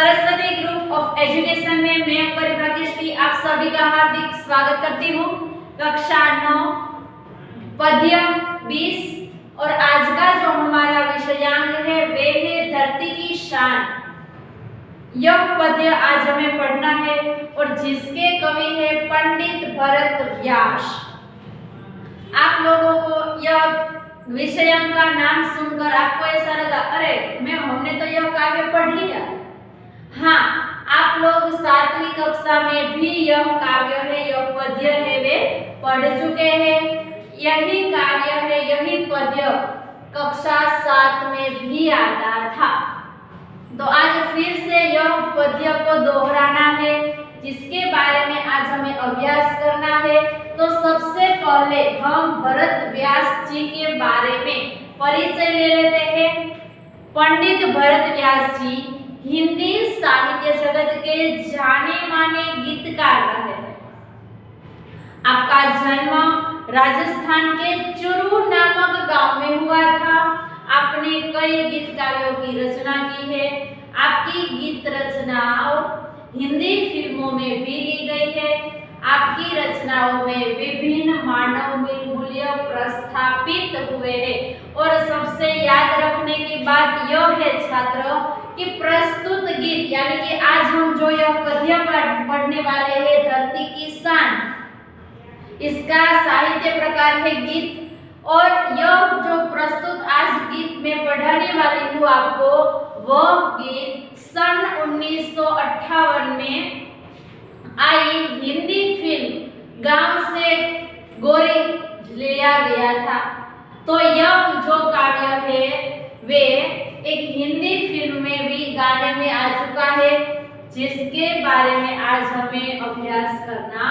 Saraswati group of education में मैं परिभाग्यश्री आप सभी का हार्दिक स्वागत करती हूँ। कक्षा 9 पद्य 20 और आज का जो हमारा विषयांक है वे है धरती की शान। यह पद्य आज हमें पढ़ना है और जिसके कवि है पंडित भरत व्यास। आप लोगों को यह विषयांक का नाम सुनकर आपको ऐसा लगा अरे हमने तो यह काव्य पढ़ लिया। हाँ, आप लोग 7वीं कक्षा में भी यह काव्य है, यह पद्य है वे पढ़ चुके हैं। यही काव्य है, यही पद्य कक्षा 7 में भी आता था। तो आज फिर से यह पद्य को दोहराना है, जिसके बारे में आज हमें अभ्यास करना है। तो सबसे पहले हम भरत व्यास जी के बारे में परिचय ले लेते हैं। पंडित भरत व्यास जी हिंदी साहित्य जगत के जाने माने गीतकार रहे हैं। आपका जन्म राजस्थान के चुरू नामक गांव में हुआ था। आपने कई गीत काव्यों की रचना की है। आपकी गीत रचनाओं हिंदी फिल्मों में भी ली गई है। आपकी रचनाओं में विभिन्न मानव मूल्य प्रस्थापित हुए हैं। और सबसे याद रखने की बात यह है छात्रों कि प्रस्तुत गीत यानी कि आज हम जो यह पद्य पढ़ने वाले हैं धरती की शान, इसका साहित्य प्रकार है गीत। और यह जो प्रस्तुत आज गीत में पढ़ाने वाली हूँ आपको, वह गीत सन 1958 में आई हिंदी फिल्म गांव से गोरी लिया गया था। तो यह जो काव्य है वे एक हिंदी फिल्म में भी गाने में आ चुका है, जिसके बारे में आज हमें अभ्यास करना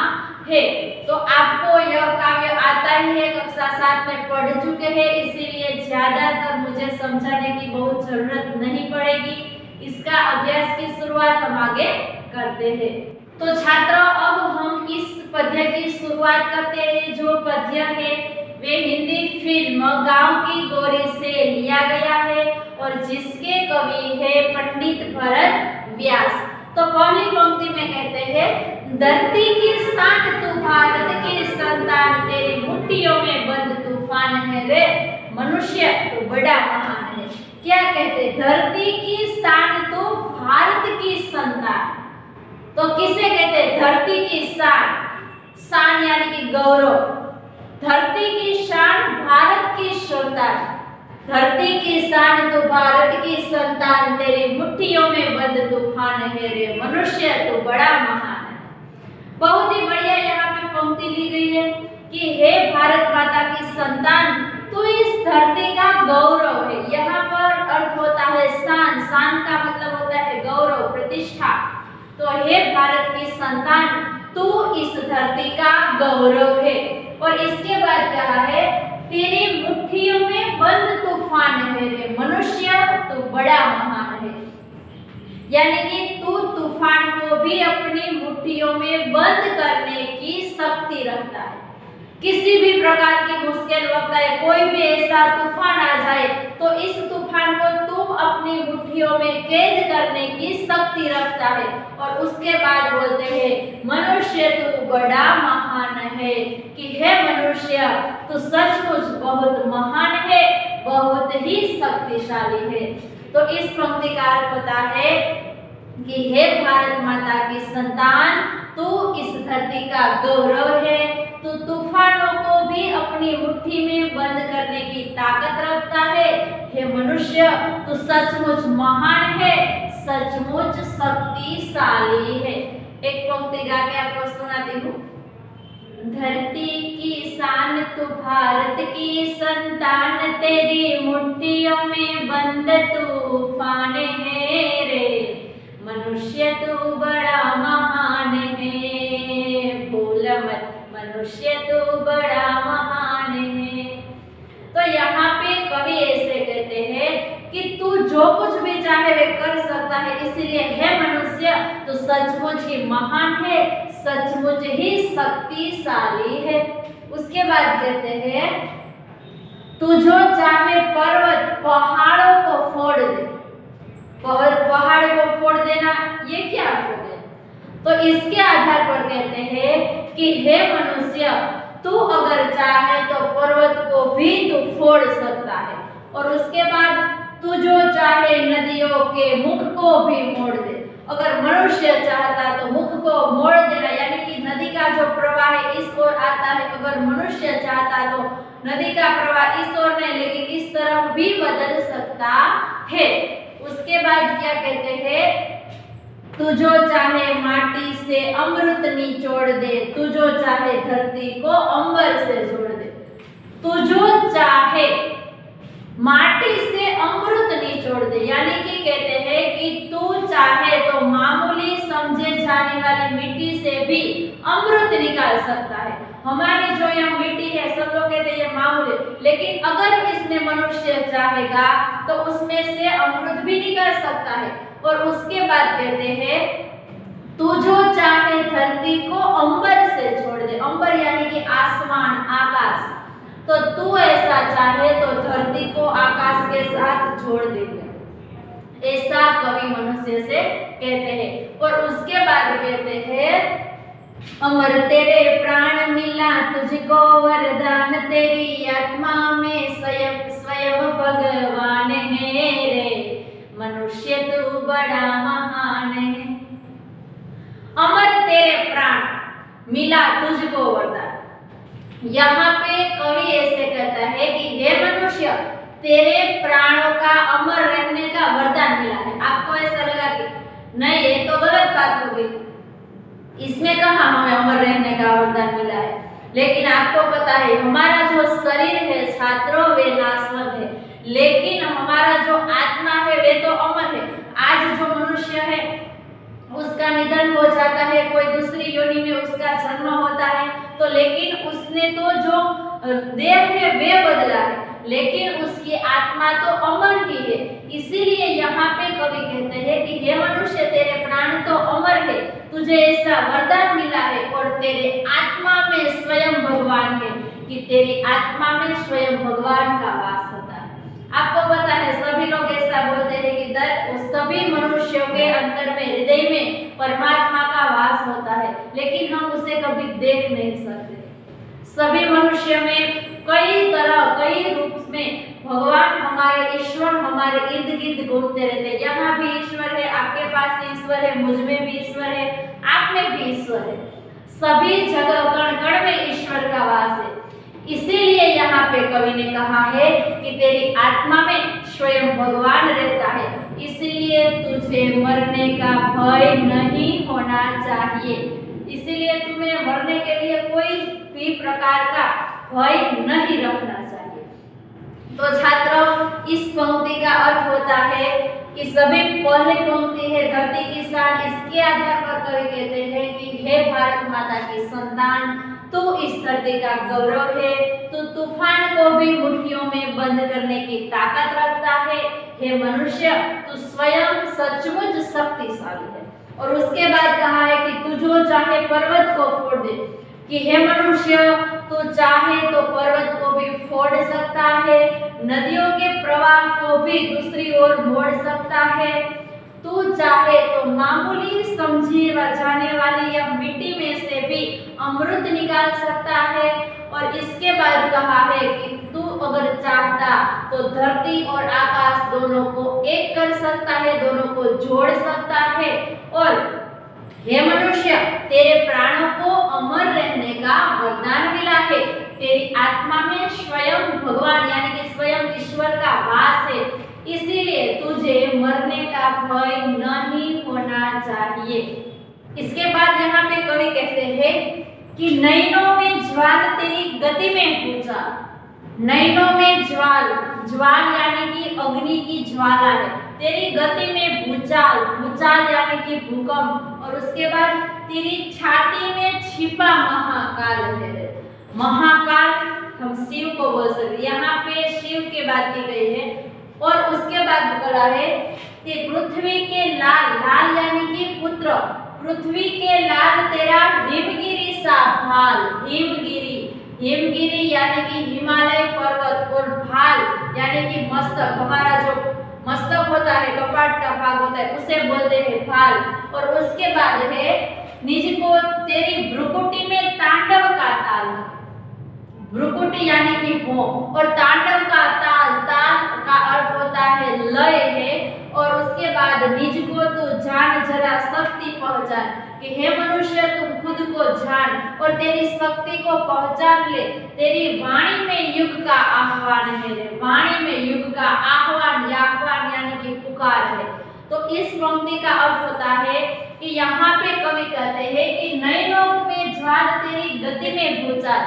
है। तो आपको यह काव्य आता ही है, कक्षा 7 में पढ़ चुके हैं, इसीलिए ज्यादातर मुझे समझाने की बहुत जरूरत नहीं पड़ेगी। इसका अभ्यास की शुरुआत हम आगे करते हैं। तो छात्रों अब हम इस पद्य की शुरुआत करते हैं। जो पद्य है वे हिंदी फिल्म गांव की गोरी से लिया गया है और जिसके कवि है पंडित भरत व्यास। तो पहली पंक्ति में कहते हैं धरती की शान तू भारत की संतान, तेरी मुट्ठियों में बंद तूफान है रे मनुष्य तू बड़ा महान है। क्या कहते? धरती की शान तू भारत की संतान। तो किसे कहते हैं? धरती की शान। शान यानी कि गौरव। धरती की शान भारत की संतान। धरती की शान तो भारत की संतान, तेरी मुट्ठियों में बंद तूफान है रे मनुष्य तो बड़ा महान है। बहुत ही बढ़िया यहाँ पे पंक्ति ली गई है कि हे भारत माता की संतान, तू इस धरती का गौरव है। यहाँ पर अर्थ होता है शान। शान का मतलब होता है गौरव, प्रतिष्ठा। तो हे भारत की संतान, तू इस धरती का गौरव है। और इसके बाद कहा है तेरी मुट्ठियों में बंद तूफान है रे मनुष्य तू बड़ा महान है। यानी कि तू तूफान को भी अपनी मुट्ठियों में बंद करने की शक्ति रखता है। किसी भी प्रकार की मुश्किल वक्त आए, कोई भी ऐसा तूफान आ जाए, तो इस तूफान को तुम अपनी मुट्ठियों में कैद करने की शक्ति रखता है। और उसके बाद बोलते हैं मनुष्य तू बड़ा महान है, कि हे मनुष्य तू सचमुच बहुत महान है, बहुत ही शक्तिशाली है। तो इस पंक्ति का अर्थ होता है कि हे भारत माता की संतान, तू इस धरती का गौरव है। तू तूफानों को भी अपनी मुट्ठी में बंद करने की ताकत रखता है। हे मनुष्य तू सचमुच महान है, सचमुच शक्तिशाली है। एक पंक्ति गा के आपको सुनाती हूँ। धरती की शान तू भारत की संतान, तेरी मुट्ठियों में बंद तूफान है रे मनुष्य तू बड़ा महान है। बोल मत मनुष्य तू बड़ा महान है। तो यहाँ पे कवि ऐसे कहते हैं कि तू जो कुछ भी चाहे वे कर सकता है, इसलिए हे मनुष्य तू सचमुच ही महान है, सचमुच ही शक्तिशाली है। उसके बाद कहते हैं तू जो चाहे पर्वत पहाड़ों को फोड़ दे। पहाड़ को फोड़ देना, ये क्या अर्थ हो गया? तो इसके आधार पर कहते हैं कि हे मनुष्य, तू अगर चाहे तो पर्वत को भी तू फोड़ सकता है, और उसके बाद तू जो चाहे नदियों के मुख को भी मोड़ दे। अगर मनुष्य चाहता तो मुख को मोड़ देना, यानी कि नदी का जो प्रवाह है इस ओर आता है, अगर मनुष्य चाहता तो नदी का प्रवाह इस ओर नहीं लेकिन इस तरफ भी बदल सकता है। उसके बाद क्या कहते हैं, तू जो चाहे माटी से अमृत निचोड़ दे, तू जो चाहे धरती को अंबर से जोड़ दे। तू जो चाहे माटी से अमृत निचोड़ दे, यानी कि कहते हैं कि तू चाहे तो मामूली समझे जाने वाली मिट्टी से भी अमृत निकाल सकता है। हमारी जो यह मिट्टी है, सब लोग कहते हैं ये मामूली, लेकिन अगर इसमें मनुष्य चाहेगा तो उसमें से अमृत भी निकाल सकता है। और उसके बाद कहते हैं, तू जो चाहे धरती को अंबर से छोड़ दे। अंबर यानी कि आसमान, आकाश। तो तू ऐसा चाहे तो धरती को आकाश के साथ जोड़ देगा, ऐसा कवि मनुष्य से कहते हैं। और उसके बाद कहते हैं, अमर तेरे प्राण मिला तुझको वरदान, तेरी आत्मा में स्वयं स्वयं भगवान है रे, मनुष्य तू बड़ा महान है। अमर तेरे प्राण मिला तुझको वरदान। यहाँ पे कवि ऐसे कहता है कि हे मनुष्य, तेरे प्राणों का अमर रहने का वरदान मिला है। आपको ऐसा लगा कि नहीं, ये तो गलत बात हो गई, इसमें कहाँ हमें अमर रहने का वरदान मिला है। लेकिन आपको पता है हमारा जो शरीर है छात्रों वे नाशवंत है, लेकिन हमारा जो आत्मा है वे तो अमर है। आज जो मनुष्य है उसका निधन हो जाता है, कोई दूसरी योनि में उसका जन्म होता है, तो लेकिन उसने तो जो देह है वे बदला है, लेकिन उसकी आत्मा तो अमर ही है। इसीलिए यहाँ पे कवि कहते हैं कि हे मनुष्य, तेरे प्राण तो अमर है, तुझे ऐसा वरदान मिला है, और तेरे आत्मा में स्वयं भगवान है, कि तेरी आत्मा में स्वयं भगवान का वास होता है। आपको पता है सभी लोग ऐसा बोलते हैं कि सभी मनुष्यों के अंदर में, हृदय में परमात्मा का वास होता है, लेकिन हम उसे कभी देख नहीं सकते। सभी मनुष्य में कई तरह, कई रूप में भगवान, हमारे ईश्वर हमारे इर्द गिर्द घूमते रहते हैं। यहाँ भी ईश्वर है, आपके पास ईश्वर है, मुझ में भी ईश्वर है, आप में भी ईश्वर है। सभी जगह कण कण में ईश्वर का वास है। इसीलिए यहाँ पे कवि ने कहा है कि तेरी आत्मा में स्वयं भगवान रहता है, इसलिए तुझे मरने का भय नहीं होना चाहिए। इसीलिए तुम्हें मरने के लिए कोई भी प्रकार का भय नहीं रखना चाहिए। तो छात्रों, इस पंक्ति का अर्थ होता है कि सभी पहली पंक्ति है धरती की शान, इसके आधार पर कवि कहते हैं कि हे भारत माता की संतान, तू इस धरती का गौरव है, तू तूफान को भी मुट्ठियों में बंद करने की ताकत रखता है। हे मनुष्य, तू स्वयं सचमुच शक्तिशाली है। और उसके बाद कहा है कि तू जो चाहे पर्वत को फोड़ दे, कि हे मनुष्य, तू चाहे तो पर्वत को भी फोड़ सकता है, नदियों के प्रवाह को भी दूसरी ओर मोड़ सकता है, तू चाहे तो मामूली समझी जाने वाली यह मिट्टी में से भी अमृत निकाल सकता है। और इसके बाद कहा है कि तू अगर चाहता तो धरती और आकाश दोनों को एक कर सकता है, दोनों को जोड़ सकता है। और हे मनुष्य, तेरे प्राणों को अमर रहने का वरदान मिला है, तेरी आत्मा में स्वयं भगवान यानी कि स्वयं ईश्वर का वास है, इसीलिए तुझे मरने का भय नहीं होना चाहिए। इसके बाद यहाँ पे कवि कहते हैं कि नैनों में ज्वाल तेरी गति में पूछा। नैनों में ज्वाल, ज्वाल यानी कि अग्नि की ज्वाला है, तेरी गति में भूचाल, भूचाल यानी कि भूकंप, और उसके बाद तेरी छाती में छिपा महाकाल है। महाकाल हम शिव को बोल सकते, यहाँ पे शिव की बात की गई है। और उसके बाद बोला है कि पृथ्वी के लाल, लाल यानी कि पुत्र, पृथ्वी के लाल तेरा हिमगिरी सा भाल, हिमगिरी, हिमगिरी यानी कि हिमालय पर्वत, और भाल यानी कि मस्तक, हमारा जो मस्तक होता है, कपाट का भाग होता है, उसे बोलते हैं भाल। और उसके बाद है निज को तेरी भ्रुकुटी में तांडव का ताल। भ्रुकुटी यानी कि भौं, और तांडव का ताल, ताल का अर्थ होता है लय है। और उसके बाद निज को तू जान जरा शक्ति पहचान, कि हे मनुष्य तुम खुद को जान और तेरी शक्ति को पहचान ले। तेरी वाणी में युग का आह्वान है, वाणी में युग का आह्वान, आह्वान यानी कि पुकार है। तो इस पंक्ति का अर्थ होता है कि यहाँ पे कवि कहते हैं कि नए लोक में ज्वाल तेरी गति में भूचाल।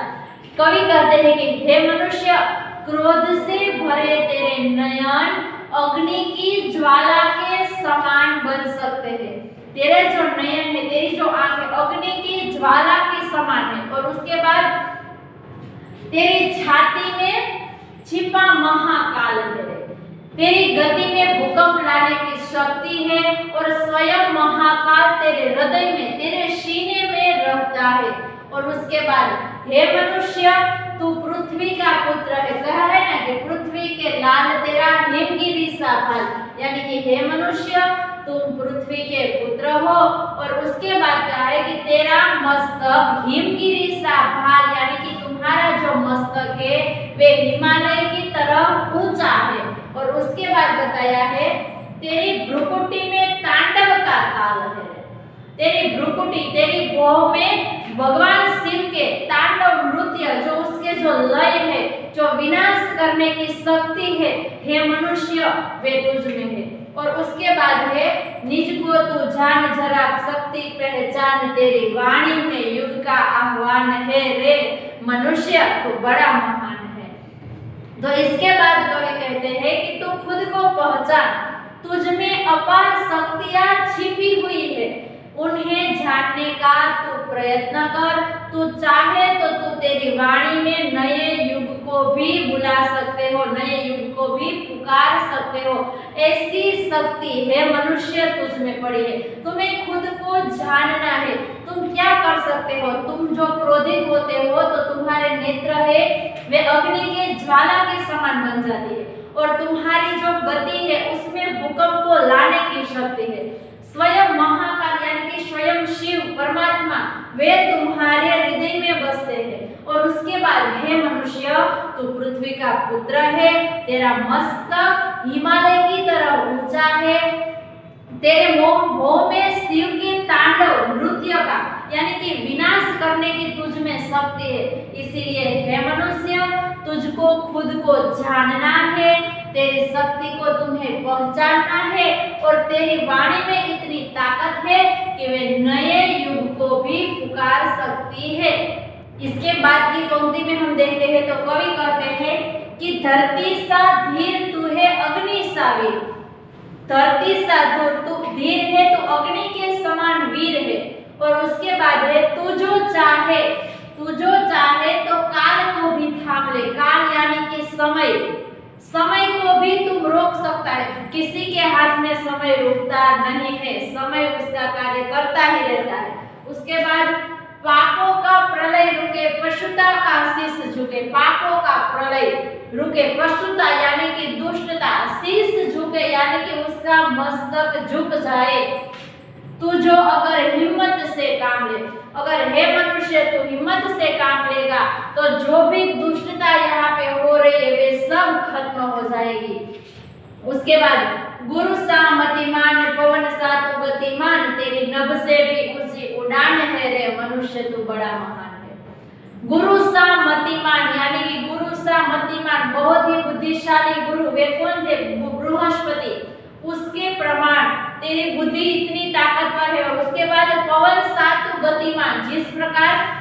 कवि कहते हैं कि हे मनुष्य क्रोध से भरे तेरे नयन अग्नि की ज्वाला के समान बन सकते हैं। तेरे जो नयन है, तेरी जो आंखें अग्नि की ज्वाला के समान है। और उसके बाद तेरी छाती में छिपा महाकाल है, तेरी गति में भूकंप लाने की शक्ति है। और स्वयं महाकाल तेरे हृदय में, तेरे सीने में रहता है। और उसके बाद हे मनुष्य तू पृथ्वी का पुत्र है, कहा है ना कि पृथ्वी के लाल तेरा हिमगिरी सा भाल, यानी कि हे मनुष्य तुम पृथ्वी के पुत्र हो। और उसके बाद कहा है कि तेरा मस्तक हिमगिरी सा भाल, यानी कि तुम्हारा जो मस्तक है वे हिमालय की तरह ऊंचा है। और उसके बाद बताया है तेरी भ्रुकुटी में तांडव का ताल है, तेरी भ्रुकुटी, तेरी भौं में भगवान शिव के तांडव नृत्य, जो उसके जो लय है, जो विनाश करने की शक्ति है, हे मनुष्य वे तुझ में है। और उसके बाद है निज को तू जान जरा शक्ति पहचान, तेरी वाणी में युग का आह्वान है रे मनुष्य तू बड़ा महान है। तो इसके बाद कवि कहते हैं कि तू खुद को पहचान, तुझ में अपार शक्तियां छिपी हुई है, उन्हें जानने का तू प्रयत्न कर। तू चाहे तो तू तेरी वाणी में नए युग को भी बुला सकते हो, नए युग को भी पुकार सकते हो। ऐसी शक्ति है मनुष्य तुझ में पड़ी है, तुम्हें खुद को जानना है। तुम क्या कर सकते हो? तुम जो क्रोधित होते हो तो तुम्हारे नेत्र है वे अग्नि के ज्वाला के समान बन जाती है। और तुम्हारी जो गति है उसमें भूकंप को लाने की शक्ति है। स्वयं महाकाल यानी कि स्वयं शिव परमात्मा वे तुम्हारे हृदय में बसते हैं। और उसके बाद हे मनुष्य तू पृथ्वी का पुत्र है, तेरा मस्तक हिमालय की तरह ऊंचा है, तेरे भौं में शिव के तांडव नृत्य का यानी कि विनाश करने की तुझ में शक्ति है। इसीलिए हे मनुष्य तुझको खुद को जानना है, तेरी शक्ति को तुम्हें पहचानना है। और तेरी वाणी में इतनी ताकत है कि वे नए युग को भी पुकार सकती है। इसके बाद की पंक्ति में हम देखते हैं तो कवि कहते हैं कि धरती सा धीर तू है अग्नि सा वीर। धरती सा तू धीर है, तू अग्नि के समान वीर है। और उसके बाद है तू जो चाहे तो काल को भी थाम ले। काल यानी कि समय, समय को भी तुम रोक सकता है। किसी के हाथ में समय रुकता नहीं है, समय उसका कार्य करता ही रहता है। उसके बाद पापों का प्रलय रुके, पशुता का शीश झुके। पापों का प्रलय रुके, पशुता यानी कि दुष्टता, शीश झुके यानी कि उसका मस्तक झुक जाए। तू जो अगर हिम्मत से काम ले, अगर हे मनुष्य तू हिम्मत से काम लेगा तो जो भी दुष्टता यहाँ पे हो रही है वे सब खत्म हो जाएगी। उसके बाद गुरु सा मतिमान पवन सा तू गतिमान, तेरी नभ से भी ऊंची उड़ान है रे मनुष्य तू बड़ा महान है। गुरु सा मतिमान यानी कि गुरु सा मतिमान, बहुत ही बुद्धिशाली गुरु वे कौन थे? बृहस्पति। उसके प्रमाण तेरी बुद्धि इतनी ताकतवर है। और उसके बाद पवन सा तू गतिमान, जिस प्रकार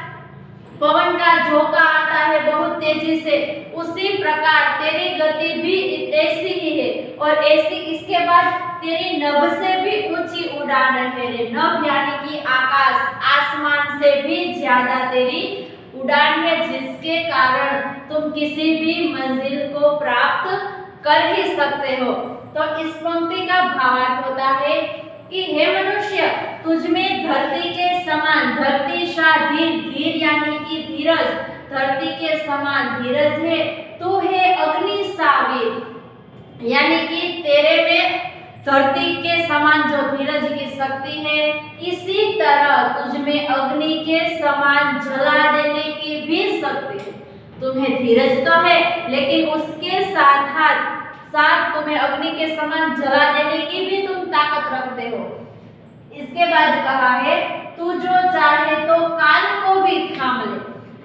पवन का झोंका आता है बहुत तेजी से, उसी प्रकार तेरी गति भी ऐसी ही है। और ऐसी इसके बाद तेरी नभ से भी ऊंची उड़ान है। नभ यानी कि आकाश, आसमान से भी ज्यादा तेरी उड़ान है, जिसके कारण तुम किसी भी मंजिल को प्राप्त कर ही सकते हो। तो इस पंक्ति का भावार्थ होता है कि हे मनुष्य तुझ में धरती के समान, धरती सा धीर, धीर यानी कि धीरज, धरती के समान धीरज है। तू है अग्नि सा वीर, यानी कि तेरे में धरती के समान जो धीरज की शक्ति है, इसी तरह तुझ में अग्नि के समान जला देने की भी शक्ति है। तुम्हें धीरज तो है, लेकिन उसके साथ साथ तुम्हें अग्नि के समान जला देने की भी तुम ताकत रखते हो। इसके बाद कहा है, तू जो चाहे तो काल को भी थाम ले।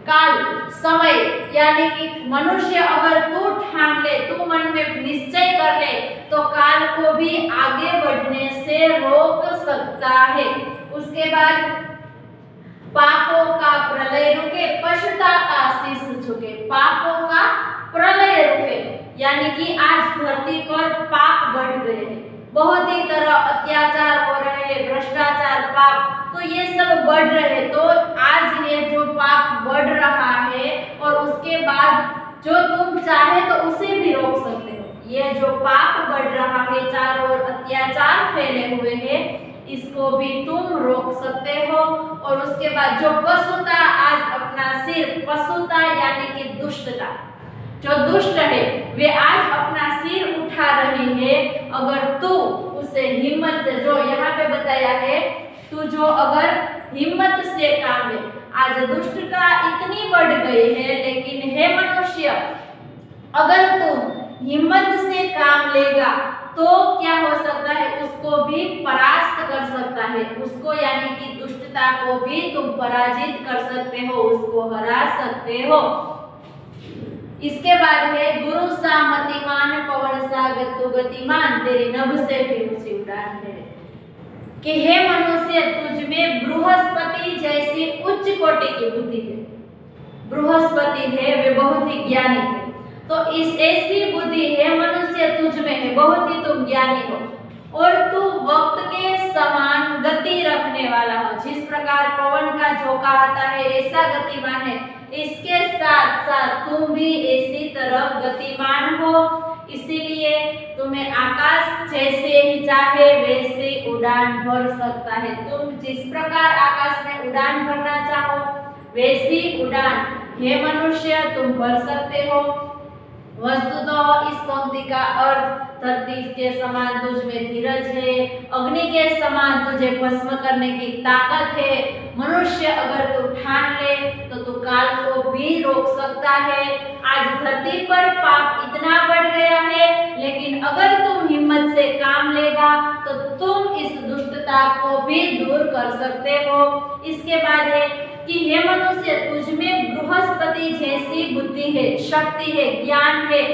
काल समय, यानी कि मनुष्य अगर तू ठान ले, तू मन में निश्चय कर ले, तो काल को भी आगे बढ़ने से रोक सकता है। उसके बाद, पापों का प्रलय रुके, पशुता का शीश झुके। पापों का प्रलय रुके, यानी कि आज धरती पर पाप बढ़ गए हैं, बहुत ही तरह अत्याचार हो रहे हैं, भ्रष्टाचार, पाप, तो ये सब बढ़ रहे। तो आज ये जो पाप बढ़ रहा है, और उसके बाद जो तुम चाहे तो उसे भी रोक सकते हो। ये जो पाप बढ़ रहा है, चारों ओर अत्याचार फैले हुए हैं, इसको भी तुम रोक सकते हो। और उसके बाद जो पशुता आज अपना सिर, पशुता यानी कि दुष्टता, जो दुष्ट है वे आज अपना सिर उठा रही है, अगर तू उसे हिम्मत से, जो यहाँ पे बताया है, तू जो अगर हिम्मत से काम ले। आज दुष्टता इतनी बढ़ गई है, लेकिन हे मनुष्य, अगर तू हिम्मत से काम लेगा तो क्या हो सकता है, उसको भी परास्त कर सकता है, उसको यानी कि दुष्टता को भी तुम पराजित कर सकते हो, उसको हरा सकते हो। इसके बाद है, गुरु सा मतिमान पवन सा गतु गतिमान, तेरी नभ से भी ऊंची उड़ान है। कि हे मनुष्य, तुझ में बृहस्पति जैसी उच्च कोटि की बुद्धि है। बृहस्पति है, वे बहुत ही ज्ञानी है, तो इस ऐसी बुद्धि है मनुष्य तुझ में है, बहुत ही तुम ज्ञानी हो, और तू वक्त के समान गति रखने वाला हो। जिस प्रकार पवन का झोंका आता है, ऐसा गतिमान है, इसके साथ साथ तुम भी इसी तरह गतिमान हो। इसीलिए तुम्हें आकाश जैसे ही चाहे वैसे उड़ान भर सकता है। तुम जिस प्रकार आकाश में उड़ान भरना चाहो, वैसी उड़ान हे मनुष्य तुम भर सकते हो। वस्तुतः इस पंक्ति का अर्थ, धरती के समान तुझ में धीरज है, अग्नि के समान तुझे भस्म करने की ताकत है। मनुष्य अगर तू ठान ले तो तू काल को भी रोक सकता है। आज धरती पर पाप इतना बढ़ गया है, लेकिन अगर तुम हिम्मत से काम लेगा तो तुम इस दुष्टता को भी दूर कर सकते हो। इसके बाद है कि हे मनुष्य, तुझ में बृहस्पति जैसी बुद्धि है, शक्ति है, ज्ञान है,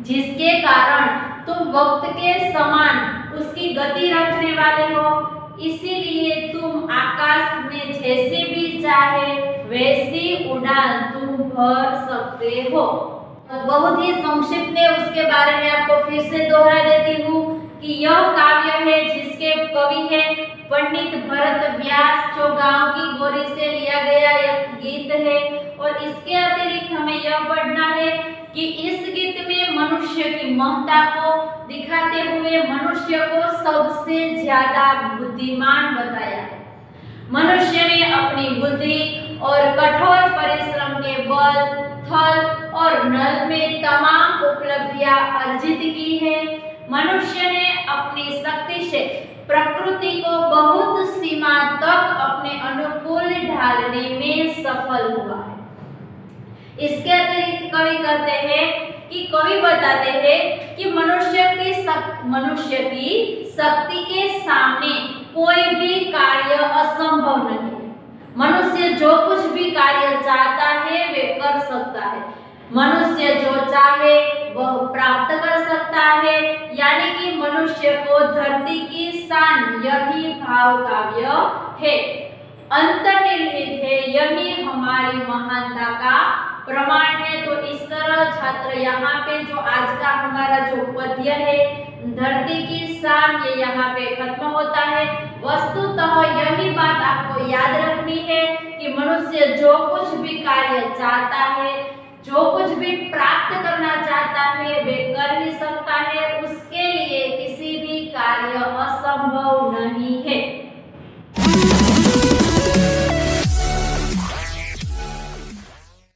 जिसके कारण तुम वक्त के समान उसकी गति रखने वाले हो। इसीलिए तुम आकाश में जैसे भी चाहे वैसी उड़ान तुम भर सकते हो। तो बहुत ही संक्षिप्त में उसके बारे में आपको फिर से दोहरा देती हूँ कि यह काव्य है जिसके कवि है पंडित भरत व्यास, जो गांव की गोरी से लिया गया एक गीत है। और इसके अतिरिक्त हमें यह पढ़ना है कि इस गीत में मनुष्य की महत्ता को दिखाते हुए मनुष्य को सबसे ज्यादा बुद्धिमान बताया है। मनुष्य ने अपनी बुद्धि और कठोर परिश्रम के बल थल और नल में तमाम उपलब्धियां अर्जित की है। मनुष्य ने अपनी शक्ति से प्रकृति को बहुत सीमा तक अपने अनुकूल ढालने में सफल हुआ है। इसके अतिरिक्त कवि कहते हैं कि कवि बताते हैं कि मनुष्य की शक्ति के सामने कोई भी कार्य असंभव नहीं है। मनुष्य जो कुछ भी कार्य चाहता है वे कर सकता है। मनुष्य जो चाहे वह प्राप्त कर सकता है। यानी कि मनुष्य को धरती की शान यही भाव काव्य है, अंतर्निहित है, यही हमारी महानता का प्रमाण है। तो इस तरह छात्र यहाँ पे जो आज का हमारा जो पद्य है धरती की शान, ये यहाँ पे खत्म होता है। वस्तुतः यही बात आपको याद रखनी है कि मनुष्य जो कुछ भी कार्य चाहता है, जो कुछ भी प्राप्त करना चाहता है वे कर ही सकता है। उसके लिए किसी भी कार्य असंभव नहीं है।